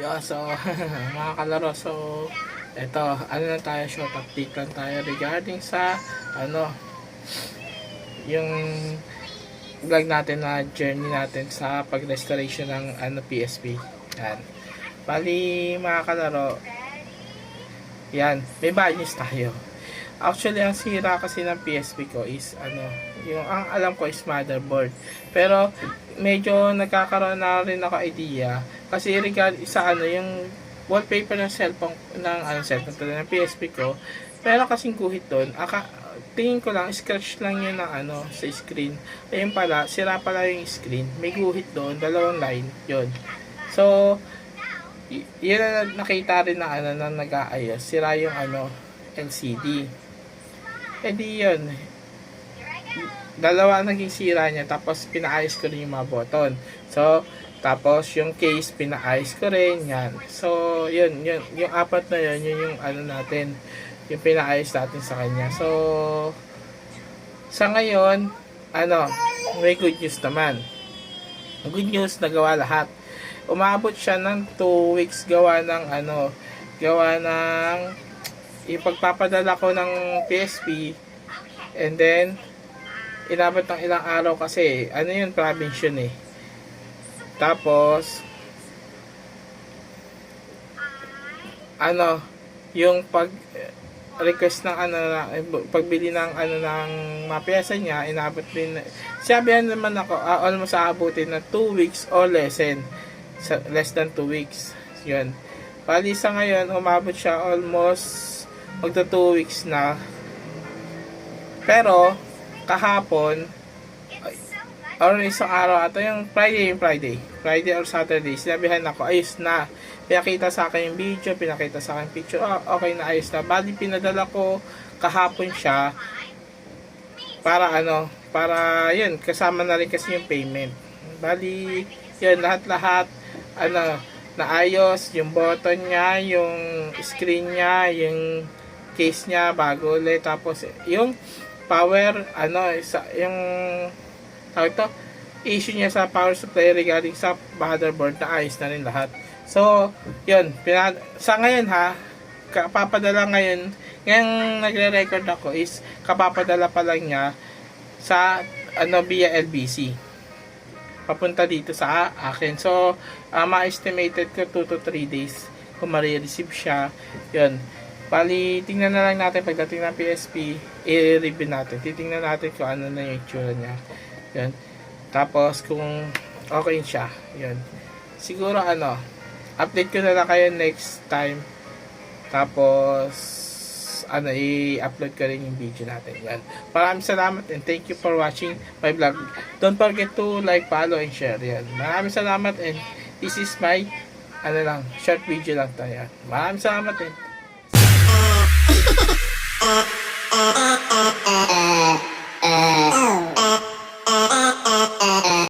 So, mga kalaro, so, eto, ano na tayo, short update lang tayo regarding sa, yung vlog natin na journey natin sa pag-restoration ng, PSP. Yan. Bali, mga kalaro, yan, may bad news tayo. Actually, ang sira kasi ng PSP ko is, yung ang alam ko is motherboard. Pero, medyo nagkakaroon na rin ako idea. Kasi regard sa yung wallpaper ng cellphone, ng PSP ko. Pero kasing guhit doon, tingin ko lang, scratch lang yun ng sa screen. Ayun pala, sira pala yung screen. May guhit doon, 2 line, yun. So, yun na nakita rin na na nag-aayos. Sira yung LCD. Eh di yun. 2 naging sira niya. Tapos pinaayos ko rin yung mga button. So, tapos yung case pinaayos ko rin. Yan. So, yun. Yung apat na yun. Yun yung natin. Yung pinaayos natin sa kanya. So, sa ngayon, may good news naman. Good news, nagawa lahat. Umabot siya ng 2 weeks gawa ng ipagpapadala ko ng PSP, and then inabot ng ilang araw kasi yun, province yun eh. Tapos yung pag request ng pagbili ng ng mapiyesa niya, inabot din, sabihan naman ako, almost aabutin na 2 weeks or less than 2 weeks. Yun. Bali sa ngayon, umabot siya almost magto 2 weeks na. Pero kahapon or isang araw ata, yung Friday or Saturday, sinabihan ako, ayos na. Pinakita sa akin yung video, pinakita sa akin picture, okay na, ayos na. Bali pinadala ko kahapon siya para para yun, kasama na rin kasi yung payment. Bali yun, lahat naayos, yung button niya, yung screen niya, yung case niya bago ulit. Tapos yung power, yung issue niya sa power supply regarding sa motherboard, na ayos na rin lahat. So, yun, sa ngayon kapapadala ngayon, ngayong nagre-record ako is kapapadala pa lang niya sa via LBC papunta dito sa akin. So, ma-estimated ko 2 to 3 days kung ma-receive siya. Yun. Bali, tingnan na lang natin pagdating ng PSP, i-review natin. Titingnan natin kung ano na yung itsura niya. Yun. Tapos, kung okay siya. Yun. Siguro, update ko na lang kayo next time. Tapos, i-upload ko rin yung video natin. Yan. Maraming salamat and thank you for watching my vlog. Don't forget to like, follow, and share. Yan. Maraming salamat and this is my short video lang tayo. Maraming salamat and